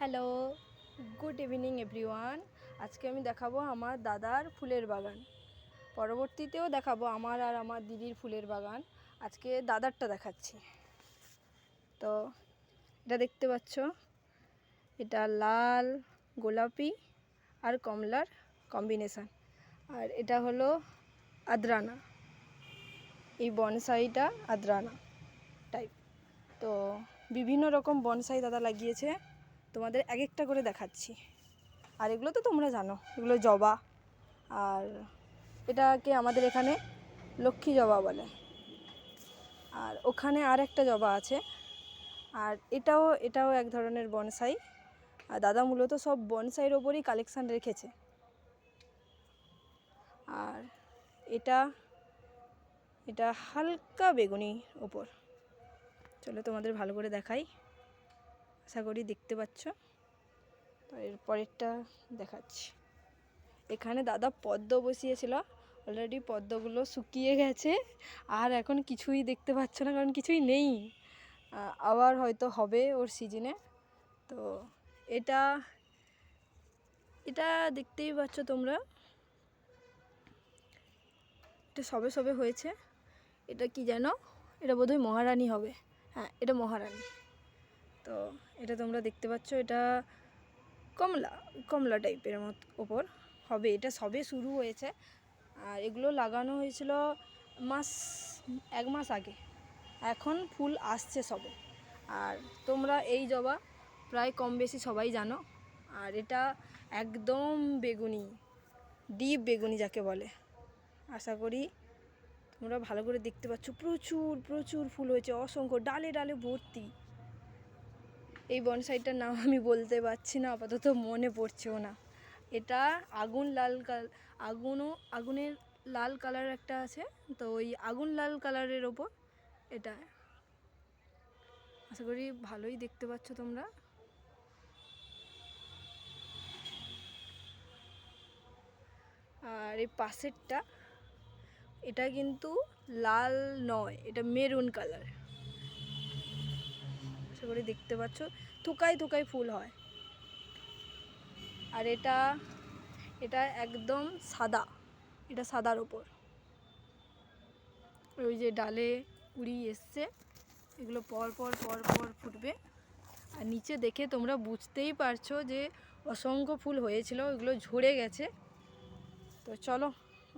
Hello, good evening everyone. আজকে আমি দেখাবো আমার দাদার ফুলের বাগান। পরবর্তীতেও দেখাবো আমার আর আমার দিদির ফুলের বাগান। আজকে দাদারটা দেখাচ্ছি। তো এটা দেখতে পাচ্ছ, এটা লাল, গোলাপি আর কমলার কম্বিনেশান। আর এটা হলো আদ্রানা। এই বনসাইটা আদ্রানা টাইপ। তো বিভিন্ন রকম বনসাই দাদা লাগিয়েছে, তোমাদের এক একটা করে দেখাচ্ছি। আর এগুলো তো তোমরা জানো, এগুলো জবা। আর এটাকে আমাদের এখানে লক্ষ্মী জবা বলে। আর ওখানে আর একটা জবা আছে। আর এটাও এক ধরনের বনসাই। আর দাদা মূলত সব বনসাইয়ের ওপরই কালেকশান রেখেছে। আর এটা হালকা বেগুনির ওপর। চলো তোমাদের ভালো করে দেখাই, আশা করি দেখতে পাচ্ছ। তো এর পরেরটা দেখাচ্ছি। এখানে দাদা পদ্ম বসিয়েছিল, অলরেডি পদ্মগুলো শুকিয়ে গেছে। আর এখন কিছুই দেখতে পাচ্ছ না, কারণ কিছুই নেই। আবার হয়তো হবে ওর সিজনে। তো এটা দেখতেই পাচ্ছ তোমরা, এটা সবে সবে হয়েছে। এটা কি যেন, এটা বোধহয় মহারানী হবে। হ্যাঁ, এটা মহারানী। তো এটা তোমরা দেখতে পাচ্ছ, এটা কমলা টাইপের ওপর হবে। এটা সবে শুরু হয়েছে। আর এগুলো লাগানো হয়েছিল এক মাস আগে। এখন ফুল আসছে সবে। আর তোমরা এই জবা প্রায় কম বেশি সবাই জানো। আর এটা একদম বেগুনি, ডিপ বেগুনি যাকে বলে। আশা করি তোমরা ভালো করে দেখতে পাচ্ছ। প্রচুর প্রচুর ফুল হয়েছে, অসংখ্য, ডালে ডালে ভর্তি। এই বনসাইটার নাম আমি বলতে পারছি না, আপাতত মনে পড়ছেও না। এটা আগুনের লাল কালার একটা আছে, তো ওই আগুন লাল কালারের ওপর এটা। আশা করি ভালোই দেখতে পাচ্ছ তোমরা। আর এই পাশেরটা, এটা কিন্তু লাল নয়, এটা মেরুন কালার। আশা করি দেখতে পাচ্ছ, থোকায় থোকায় ফুল হয়। আর এটা একদম সাদা, এটা সাদার ওপর। ওই যে ডালে কুড়ি এসছে, এগুলো পর পর পর পর ফুটবে। আর নিচে দেখে তোমরা বুঝতেই পারছো যে অসংখ্য ফুল হয়েছিল, এগুলো ঝরে গেছে। তো চলো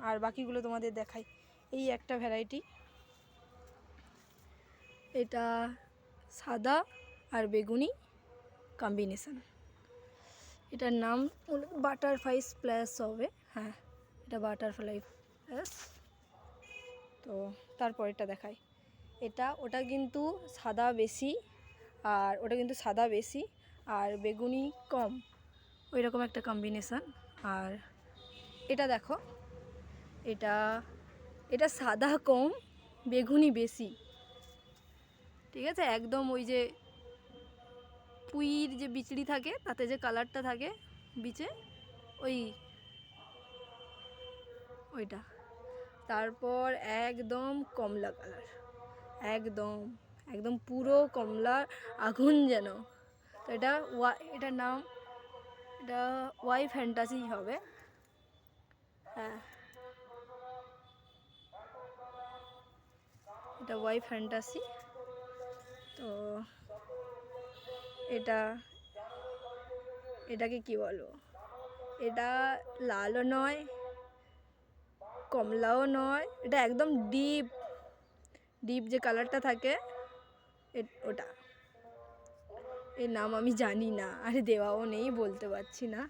আর বাকিগুলো তোমাদের দেখাই। এই একটা ভ্যারাইটি, এটা সাদা আর বেগুনি কম্বিনেশান। এটার নাম বাটারফ্লাই স্প্ল্যাশ হবে। হ্যাঁ, এটা বাটারফ্লাই স্প্ল্যাশ। তো তারপর এটা দেখাই। ওটা কিন্তু সাদা বেশি, আর বেগুনি কম, ওই রকম একটা কম্বিনেশান। আর এটা দেখো, এটা সাদা কম, বেগুনি বেশি। ঠিক আছে, একদম ওই যে পুঁইর যে বিচড়ি থাকে, তাতে যে কালারটা থাকে বিচে, ওইটা। তারপর একদম কমলা কালার, একদম একদম পুরো কমলা আগুন যেন। তো এটার নাম ওয়াই ফ্যান্টাসি হবে। হ্যাঁ, এটা ওয়াই ফ্যান্টাসি। তো এটাকে কি বলবো, এটা লালও নয়, কমলাও নয়, এটা একদম ডিপ যে কালারটা থাকে ওটা। এর নাম আমি জানি না, আর দেওয়াও নেই, বলতে পারছি না।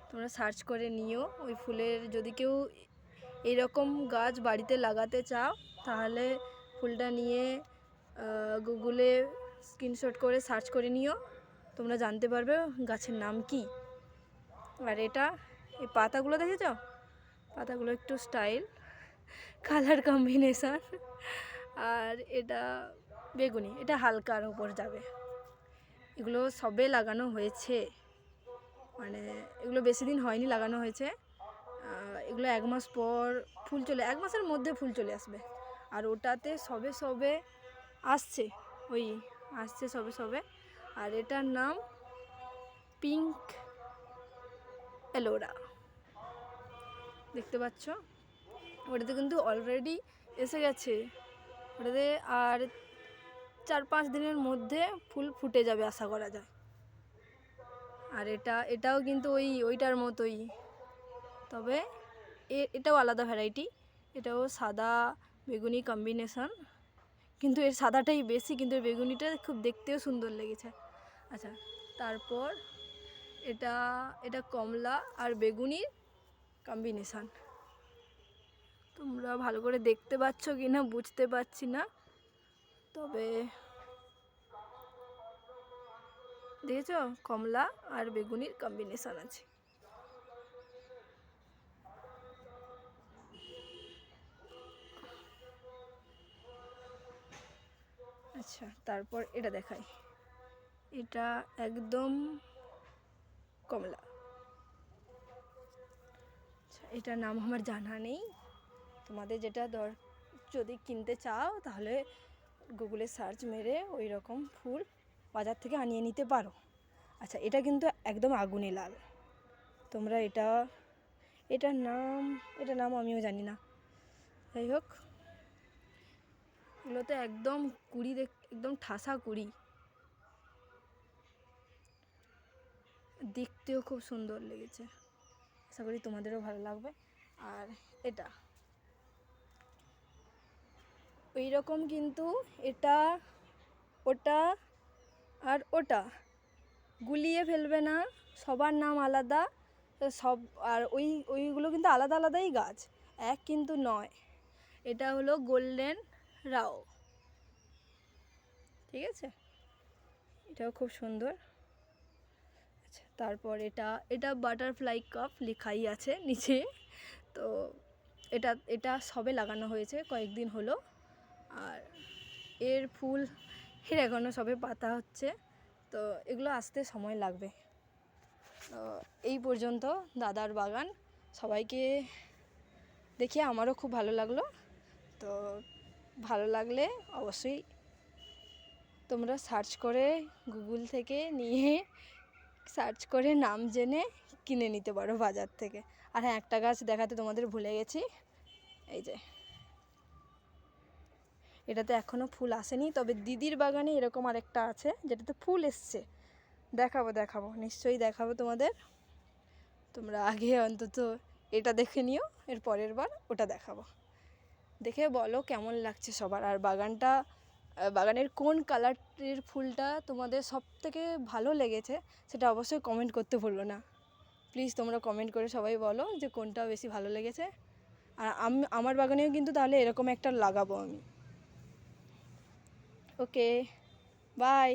তোমরা সার্চ করে নিও। ওই ফুলের যদি কেউ এরকম গাছ বাড়িতে লাগাতে চাও, তাহলে ফুলটা নিয়ে গুগলে স্ক্রিনশট করে সার্চ করে নিও, তোমরা জানতে পারবে গাছের নাম কি। আর এই পাতাগুলো দেখেছ, পাতাগুলো একটু স্টাইল, কালার কম্বিনেশান। আর এটা বেগুনি, এটা হালকার ওপর যাবে। এগুলো সবে লাগানো হয়েছে, মানে এগুলো বেশি দিন হয়নি লাগানো হয়েছে। এগুলো এক মাস পর এক মাসের মধ্যে ফুল চলে আসবে। আর ওটাতে সবে সবে আসছে সবে সবে। আর এটার নাম পিঙ্ক এলোরা, দেখতে পাচ্ছ। ওটাতে কিন্তু অলরেডি এসে গেছে, ওটাতে আর 4-5 দিনের মধ্যে ফুল ফুটে যাবে আশা করা যায়। আর এটাও কিন্তু ওইটার মতোই, তবে এটাও আলাদা ভ্যারাইটি। এটাও সাদা বেগুনি কম্বিনেশন, কিন্তু এর সাদাটাই বেশি, কিন্তু এর বেগুনিটা খুব দেখতেও সুন্দর লেগেছে। আচ্ছা, তারপর এটা কমলা আর বেগুনির কম্বিনেশন। তোমরা ভালো করে দেখতে পাচ্ছ কি না বুঝতে পারছি না, তবে দেখেছো কমলা আর বেগুনির কম্বিনেশন আছে। আচ্ছা, তারপর এটা দেখাই, এটা একদম কমলা। আচ্ছা, এটার নাম আমার জানা নেই, তোমাদের যেটা যদি কিনতে চাও তাহলে গুগলে সার্চ মেরে ওই রকম ফুল বাজার থেকে আনিয়ে নিতে পারো। আচ্ছা, এটা কিন্তু একদম আগুনে লাল। তোমরা এটার নাম আমিও জানি না। যাই হোক, এগুলো তো একদম কুড়ি, একদম ঠাসা কুড়ি, দেখতেও খুব সুন্দর লেগেছে। আশা করি তোমাদেরও ভালো লাগবে। আর এটা ওই রকম, কিন্তু এটা ওটা আর ওটা গুলিয়ে ফেলবে না, সবার নাম আলাদা সব। আর ওইগুলো কিন্তু আলাদা আলাদাই গাছ, এক কিন্তু নয়। এটা হলো গোল্ডেন রাও, ঠিক আছে, এটাও খুব সুন্দর। আচ্ছা, তারপর এটা বাটারফ্লাই কাপ লেখাই আছে নিচে। তো এটা সবে লাগানো হয়েছে, কয়েকদিন হলো। আর এর এখনও সবে পাতা হচ্ছে, তো এগুলো আসতে সময় লাগবে। তো এই পর্যন্ত দাদার বাগান। সবাইকে দেখে আমারও খুব ভালো লাগলো। তো ভালো লাগলে অবশ্যই তোমরা সার্চ করে গুগল থেকে নিয়ে সার্চ করে নাম জেনে কিনে নিতে পারো বাজার থেকে। আর হ্যাঁ, একটা গাছ দেখাতে তোমাদের ভুলে গেছি, এই যে এটাতে এখনও ফুল আসেনি, তবে দিদির বাগানে এরকম আরেকটা আছে যেটাতে ফুল এসছে। দেখাবো নিশ্চয়ই দেখাবো তোমাদের। তোমরা আগে অন্তত এটা দেখে নিও, এর পরের বার ওটা দেখাবো। দেখে বলো কেমন লাগছে সবার। আর বাগানের কোন কালারের ফুলটা তোমাদের সব থেকে ভালো লেগেছে সেটা অবশ্যই কমেন্ট করতে ভুলো না। প্লিজ তোমরা কমেন্ট করে সবাই বলো যে কোনটা বেশি ভালো লেগেছে। আর আমার বাগানেও কিন্তু তাহলে এরকম একটা লাগাবো আমি। ওকে, বাই।